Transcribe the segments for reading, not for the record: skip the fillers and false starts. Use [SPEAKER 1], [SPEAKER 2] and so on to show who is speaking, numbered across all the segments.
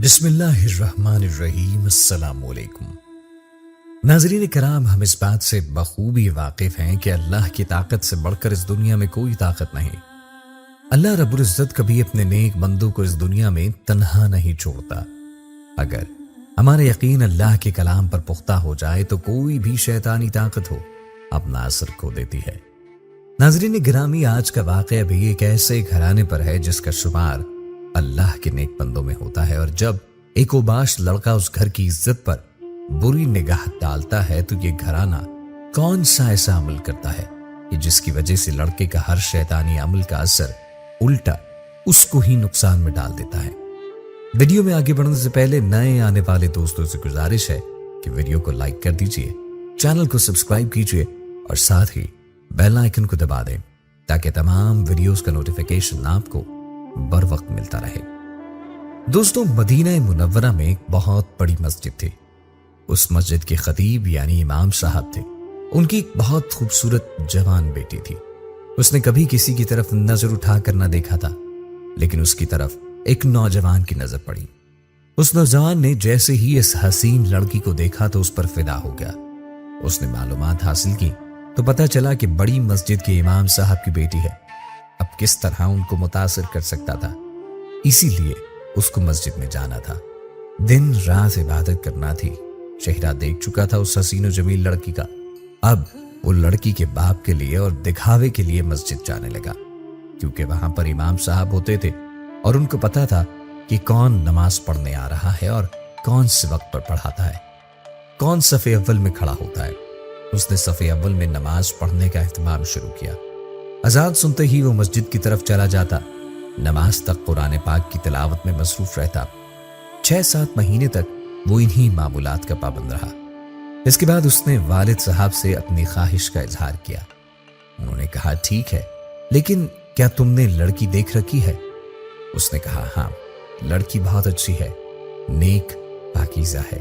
[SPEAKER 1] بسم اللہ الرحمن الرحیم۔ السلام علیکم ناظرین کرام، ہم اس بات سے بخوبی واقف ہیں کہ اللہ کی طاقت سے بڑھ کر اس دنیا میں کوئی طاقت نہیں۔ اللہ رب العزت کبھی اپنے نیک بندوں کو اس دنیا میں تنہا نہیں چھوڑتا۔ اگر ہمارا یقین اللہ کے کلام پر پختہ ہو جائے تو کوئی بھی شیطانی طاقت ہو اپنا اثر کھو دیتی ہے۔ ناظرین گرامی، آج کا واقعہ بھی ایک ایسے گھرانے پر ہے جس کا شمار اللہ کے نیک بندوں میں ہوتا ہے، اور جب ایک اوباش لڑکا اس گھر کی عزت پر بری نگاہ ڈالتا ہے تو یہ گھرانہ کون سا ایسا عمل کرتا ہے کہ جس کی وجہ سے لڑکے کا ہر شیطانی عمل کا اثر الٹا اس کو ہی نقصان میں ڈال دیتا ہے۔ ویڈیو میں آگے بڑھنے سے پہلے نئے آنے والے دوستوں سے گزارش ہے کہ ویڈیو کو لائک کر دیجئے، چینل کو سبسکرائب کیجئے اور ساتھ ہی بیل آئیکن کو دبا دیں تاکہ تمام ویڈیوز کا نوٹیفیکیشن آپ کو بر وقت ملتا رہے۔ دوستوں، مدینہ منورہ میں ایک بہت بڑی مسجد تھی۔ اس مسجد کے خطیب یعنی امام صاحب تھے۔ ان کی ایک بہت خوبصورت جوان بیٹی تھی۔ اس نے کبھی کسی کی طرف نظر اٹھا کر نہ دیکھا تھا، لیکن اس کی طرف ایک نوجوان کی نظر پڑی۔ اس نوجوان نے جیسے ہی اس حسین لڑکی کو دیکھا تو اس پر فدا ہو گیا۔ اس نے معلومات حاصل کی تو پتہ چلا کہ بڑی مسجد کے امام صاحب کی بیٹی ہے۔ اب کس طرح ان کو متاثر کر سکتا تھا، اسی لیے اس کو مسجد میں جانا تھا، دن رات عبادت کرنا تھی۔ چہرہ دیکھ چکا تھا اس حسین و جمیل لڑکی کا، اب وہ لڑکی کے باپ کے لیے اور دکھاوے کے لیے مسجد جانے لگا، کیونکہ وہاں پر امام صاحب ہوتے تھے اور ان کو پتا تھا کہ کون نماز پڑھنے آ رہا ہے اور کون سے وقت پر پڑھاتا ہے، کون صف اول میں کھڑا ہوتا ہے۔ اس نے صف اول میں نماز پڑھنے کا اہتمام شروع کیا۔ اذان سنتے ہی وہ مسجد کی طرف چلا جاتا، نماز تک قرآن پاک کی تلاوت میں مصروف رہتا۔ 6-7 مہینے تک وہ انہی معمولات کا پابند رہا۔ اس کے بعد اس نے والد صاحب سے اپنی خواہش کا اظہار کیا۔ انہوں نے کہا، ٹھیک ہے، لیکن کیا تم نے لڑکی دیکھ رکھی ہے؟ اس نے کہا، ہاں، لڑکی بہت اچھی ہے، نیک پاکیزہ ہے،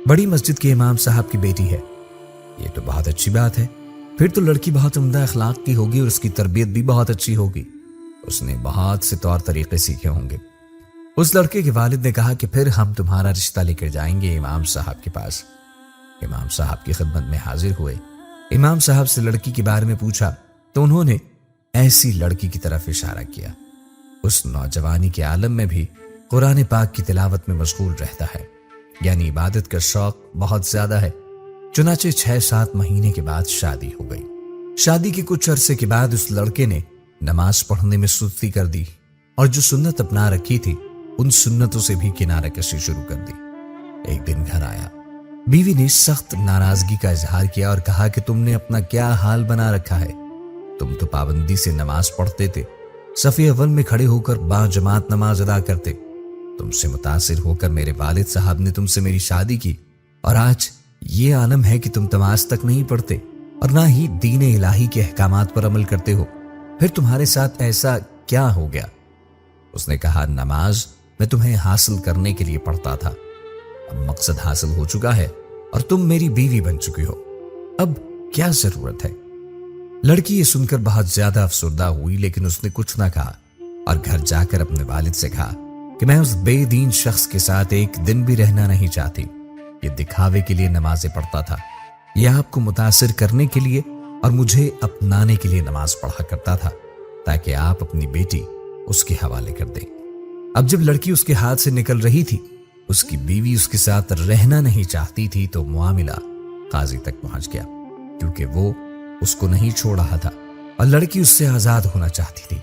[SPEAKER 1] بڑی مسجد کے امام صاحب کی بیٹی ہے۔ یہ تو بہت اچھی بات ہے، پھر تو لڑکی بہت عمدہ اخلاق کی ہوگی اور اس کی تربیت بھی بہت اچھی ہوگی، اس نے بہت سے طور طریقے سیکھے ہوں گے۔ اس لڑکے کے والد نے کہا کہ پھر ہم تمہارا رشتہ لے کر جائیں گے امام صاحب کے پاس۔ امام صاحب کی خدمت میں حاضر ہوئے۔ امام صاحب سے لڑکی کے بارے میں پوچھا تو انہوں نے ایسی لڑکی کی طرف اشارہ کیا۔ اس نوجوانی کے عالم میں بھی قرآن پاک کی تلاوت میں مشغول رہتا ہے، یعنی عبادت کا شوق بہت زیادہ ہے۔ چنانچہ 6-7 مہینے کے بعد شادی ہو گئی۔ شادی کے کچھ عرصے کے بعد اس لڑکے نے نماز پڑھنے میں سستی کر دی اور جو سنت اپنا رکھی تھی ان سنتوں سے بھی کنارہ کشی شروع کر دی۔ ایک دن گھر آیا، بیوی نے سخت ناراضگی کا اظہار کیا اور کہا کہ تم نے اپنا کیا حال بنا رکھا ہے، تم تو پابندی سے نماز پڑھتے تھے، صف اول میں کھڑے ہو کر با جماعت نماز ادا کرتے، تم سے متاثر ہو کر میرے والد صاحب نے تم سے میری شادی کی، اور آج یہ عالم ہے کہ تم نماز تک نہیں پڑھتے اور نہ ہی دین الہی کے احکامات پر عمل کرتے ہو، پھر تمہارے ساتھ ایسا کیا ہو گیا؟ اس نے کہا، نماز میں تمہیں حاصل کرنے کے لیے پڑھتا تھا، اب مقصد حاصل ہو چکا ہے اور تم میری بیوی بن چکی ہو، اب کیا ضرورت ہے؟ لڑکی یہ سن کر بہت زیادہ افسردہ ہوئی، لیکن اس نے کچھ نہ کہا اور گھر جا کر اپنے والد سے کہا کہ میں اس بے دین شخص کے ساتھ ایک دن بھی رہنا نہیں چاہتی۔ یہ دکھاوے کے لیے نمازیں پڑھتا تھا، یہ آپ کو متاثر کرنے کے لیے اور مجھے اپنانے کے لیے نماز پڑھا کرتا تھا تاکہ آپ اپنی بیٹی اس کے حوالے کر دیں۔ اب جب لڑکی اس کے ہاتھ سے نکل رہی تھی، اس کی بیوی اس کے ساتھ رہنا نہیں چاہتی تھی تو معاملہ قاضی تک پہنچ گیا، کیونکہ وہ اس کو نہیں چھوڑ رہا تھا اور لڑکی اس سے آزاد ہونا چاہتی تھی۔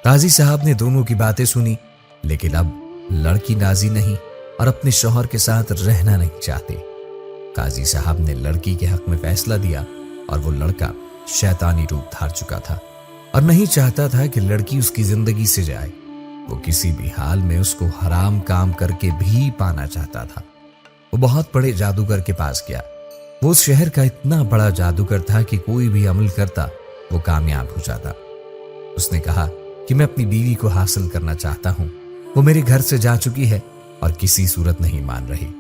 [SPEAKER 1] قاضی صاحب نے دونوں کی باتیں سنی، لیکن اب لڑکی راضی نہیں اور اپنے شوہر کے ساتھ رہنا نہیں چاہتی۔ قاضی صاحب نے لڑکی کے حق میں فیصلہ دیا اور وہ لڑکا شیطانی روپ دھار چکا تھا اور نہیں چاہتا تھا کہ لڑکی اس کی زندگی سے جائے۔ وہ کسی بھی حال میں اس کو حرام کام کر کے بھی پانا چاہتا تھا۔ وہ بہت بڑے جادوگر کے پاس گیا۔ وہ اس شہر کا اتنا بڑا جادوگر تھا کہ کوئی بھی عمل کرتا وہ کامیاب ہو جاتا۔ اس نے کہا کہ میں اپنی بیوی کو حاصل کرنا چاہتا ہوں، وہ میرے گھر سے جا چکی ہے اور کسی صورت نہیں مان رہی۔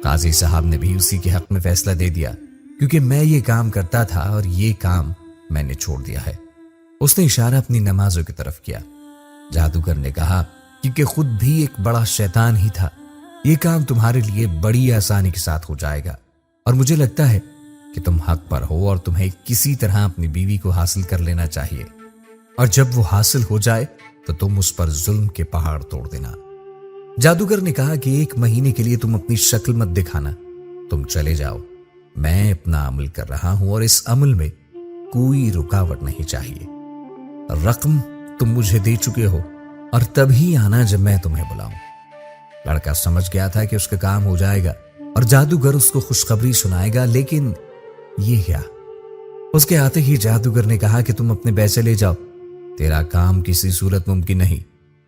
[SPEAKER 1] قاضی صاحب نے بھی اسی کے حق میں فیصلہ دے دیا، کیونکہ میں یہ کام کرتا تھا اور یہ کام میں نے چھوڑ دیا ہے۔ اس نے اشارہ اپنی نمازوں کی طرف کیا۔ جادوگر نے کہا کیونکہ خود بھی ایک بڑا شیطان ہی تھا یہ کام تمہارے لیے بڑی آسانی کے ساتھ ہو جائے گا، اور مجھے لگتا ہے کہ تم حق پر ہو اور تمہیں کسی طرح اپنی بیوی کو حاصل کر لینا چاہیے، اور جب وہ حاصل ہو جائے تو تم اس پر ظلم کے پہاڑ توڑ دینا۔ جادوگر نے کہا کہ 1 مہینے کے لیے تم اپنی شکل مت دکھانا، تم چلے جاؤ، میں اپنا عمل کر رہا ہوں اور اس عمل میں کوئی رکاوٹ نہیں چاہیے۔ رقم تم مجھے دے چکے ہو اور تبھی آنا جب میں تمہیں بلاؤں۔ لڑکا سمجھ گیا تھا کہ اس کا کام ہو جائے گا اور جادوگر اس کو خوشخبری سنائے گا، لیکن یہ کیا؟ اس کے آتے ہی جادوگر نے کہا کہ تم اپنے پیسے لے جاؤ، تیرا کام کسی صورت ممکن نہیں،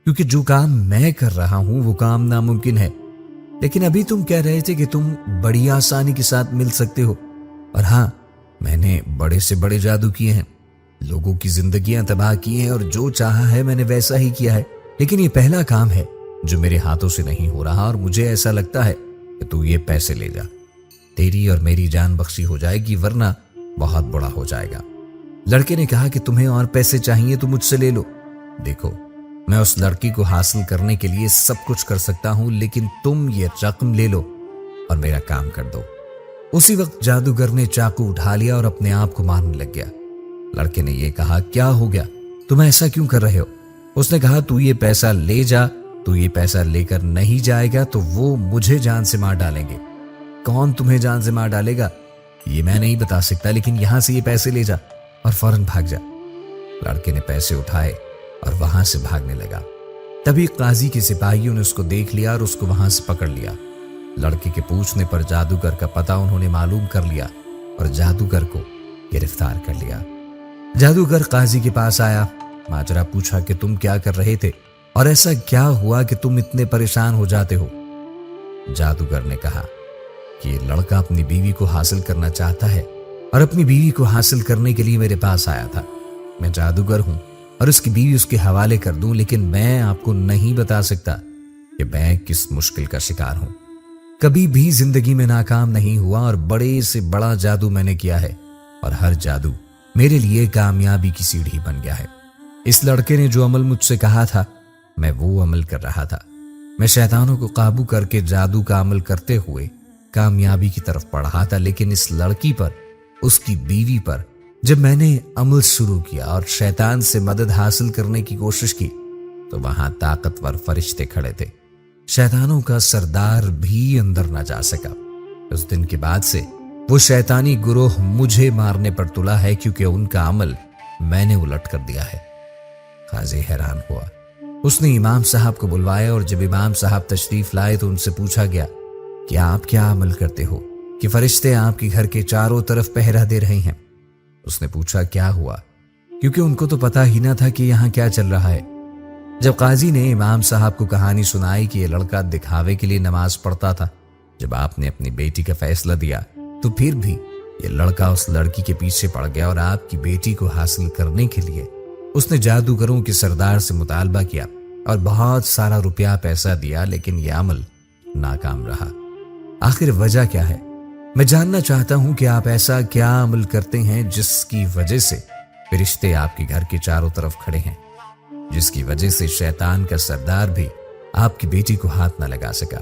[SPEAKER 1] کیونکہ جو کام میں کر رہا ہوں وہ کام ناممکن ہے۔ لیکن ابھی تم کہہ رہے تھے کہ تم بڑی آسانی کے ساتھ مل سکتے ہو، اور ہاں، میں نے بڑے سے بڑے جادو کیے ہیں، لوگوں کی زندگیاں تباہ کی ہیں، اور جو چاہا ہے میں نے ویسا ہی کیا ہے، لیکن یہ پہلا کام ہے جو میرے ہاتھوں سے نہیں ہو رہا، اور مجھے ایسا لگتا ہے کہ تو یہ پیسے لے جا، تیری اور میری جان بخشی ہو جائے گی، ورنہ بہت بڑا ہو جائے گا۔ لڑکے نے کہا کہ تمہیں اور پیسے چاہیے تو مجھ سے لے لو، دیکھو میں اس لڑکی کو حاصل کرنے کے لیے سب کچھ کر سکتا ہوں، لیکن تم یہ رقم لے لو اور میرا کام کر دو۔ اسی وقت جادوگر نے چاقو اٹھا لیا اور اپنے آپ کو مارنے لگ گیا۔ لڑکے نے یہ کہا، کیا ہو گیا، تم ایسا کیوں کر رہے ہو؟ اس نے کہا، تو یہ پیسہ لے جا، تو یہ پیسہ لے کر نہیں جائے گا تو وہ مجھے جان سے مار ڈالیں گے۔ کون تمہیں جان سے مار ڈالے گا یہ میں نہیں بتا سکتا، لیکن یہاں سے یہ پیسے لے جا اور فوراً بھاگ جا۔ لڑکے نے پیسے اٹھائے اور وہاں سے بھاگنے لگا۔ تبھی قاضی کے سپاہیوں نے اس کو دیکھ لیا اور اس کو وہاں سے پکڑ لیا۔ لڑکے کے پوچھنے پر جادوگر کا پتہ انہوں نے معلوم کر لیا اور جادوگر کو گرفتار کر لیا۔ جادوگر قاضی کے پاس آیا، ماجرا پوچھا کہ تم کیا کر رہے تھے اور ایسا کیا ہوا کہ تم اتنے پریشان ہو جاتے ہو؟ جادوگر نے کہا کہ یہ لڑکا اپنی بیوی کو حاصل کرنا چاہتا ہے اور اپنی بیوی کو حاصل کرنے کے لیے میرے پاس آیا تھا۔ میں جادوگر ہوں اور اس کی بیوی اس کے حوالے کر دوں، لیکن میں آپ کو نہیں بتا سکتا کہ میں کس مشکل کا شکار ہوں۔ کبھی بھی زندگی میں ناکام نہیں ہوا اور بڑے سے بڑا جادو میں نے کیا ہے، اور ہر جادو میرے لیے کامیابی کی سیڑھی بن گیا ہے۔ اس لڑکے نے جو عمل مجھ سے کہا تھا میں وہ عمل کر رہا تھا۔ میں شیطانوں کو قابو کر کے جادو کا عمل کرتے ہوئے کامیابی کی طرف بڑھ رہا تھا، لیکن اس لڑکی پر، اس کی بیوی پر جب میں نے عمل شروع کیا اور شیطان سے مدد حاصل کرنے کی کوشش کی تو وہاں طاقتور فرشتے کھڑے تھے۔ شیطانوں کا سردار بھی اندر نہ جا سکا۔ اس دن کے بعد سے وہ شیطانی گروہ مجھے مارنے پر تلا ہے، کیونکہ ان کا عمل میں نے الٹ کر دیا ہے۔ قاضی حیران ہوا۔ اس نے امام صاحب کو بلوایا اور جب امام صاحب تشریف لائے تو ان سے پوچھا گیا کہ آپ کیا عمل کرتے ہو کہ فرشتے آپ کے گھر کے چاروں طرف پہرا دے رہے ہیں؟ اس نے پوچھا کیا ہوا، کیونکہ ان کو تو پتا ہی نہ تھا کہ یہاں کیا چل رہا ہے۔ جب قاضی نے امام صاحب کو کہانی سنائی کہ یہ لڑکا دکھاوے کے لیے نماز پڑھتا تھا، جب آپ نے اپنی بیٹی کا فیصلہ دیا تو پھر بھی یہ لڑکا اس لڑکی کے پیچھے پڑ گیا اور آپ کی بیٹی کو حاصل کرنے کے لیے اس نے جادوگروں کے سردار سے مطالبہ کیا اور بہت سارا روپیہ پیسہ دیا، لیکن یہ عمل ناکام رہا۔ آخر وجہ کیا ہے؟ میں جاننا چاہتا ہوں کہ آپ ایسا کیا عمل کرتے ہیں جس کی وجہ سے فرشتے آپ کے گھر کے چاروں طرف کھڑے ہیں، جس کی وجہ سے شیطان کا سردار بھی آپ کی بیٹی کو ہاتھ نہ لگا سکا۔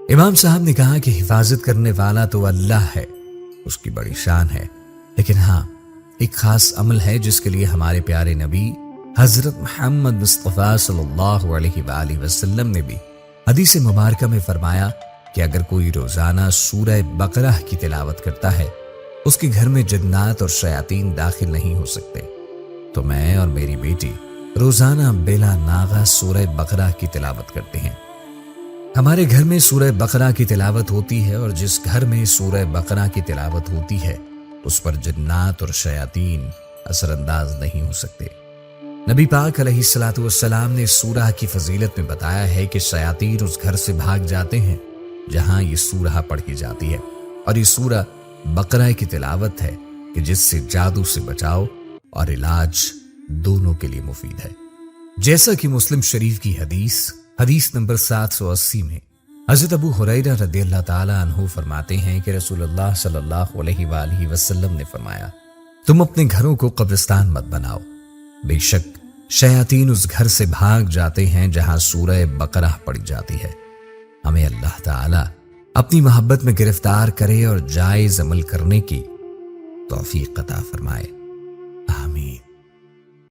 [SPEAKER 1] امام صاحب نے کہا کہ حفاظت کرنے والا تو اللہ ہے، اس کی بڑی شان ہے، لیکن ہاں ایک خاص عمل ہے جس کے لیے ہمارے پیارے نبی حضرت محمد مصطفیٰ صلی اللہ علیہ وآلہ وسلم نے بھی حدیث مبارکہ میں فرمایا کہ اگر کوئی روزانہ سورہ بقرہ کی تلاوت کرتا ہے اس کے گھر میں جنات اور شیاطین داخل نہیں ہو سکتے۔ تو میں اور میری بیٹی روزانہ بلا ناغہ سورہ بقرہ کی تلاوت کرتے ہیں۔ ہمارے گھر میں سورہ بقرہ کی تلاوت ہوتی ہے، اور جس گھر میں سورہ بقرہ کی تلاوت ہوتی ہے اس پر جنات اور شیاطین اثر انداز نہیں ہو سکتے۔ نبی پاک علیہ الصلوۃ والسلام نے سورہ کی فضیلت میں بتایا ہے کہ شیاطین اس گھر سے بھاگ جاتے ہیں جہاں یہ سورہ پڑھی جاتی ہے، اور یہ سورہ بقرہ کی تلاوت ہے کہ جس سے جادو سے بچاؤ اور علاج دونوں کے لیے مفید ہے۔ جیسا کہ مسلم شریف کی حدیث نمبر 780 میں حضرت ابو ہریرہ رضی اللہ تعالی عنہ فرماتے ہیں کہ رسول اللہ صلی اللہ علیہ وآلہ وسلم نے فرمایا، تم اپنے گھروں کو قبرستان مت بناؤ، بے شک شیاطین اس گھر سے بھاگ جاتے ہیں جہاں سورہ بقرہ پڑھی جاتی ہے۔ ہمیں اللہ تعالی اپنی محبت میں گرفتار کرے اور جائز عمل کرنے کی توفیق عطا فرمائے۔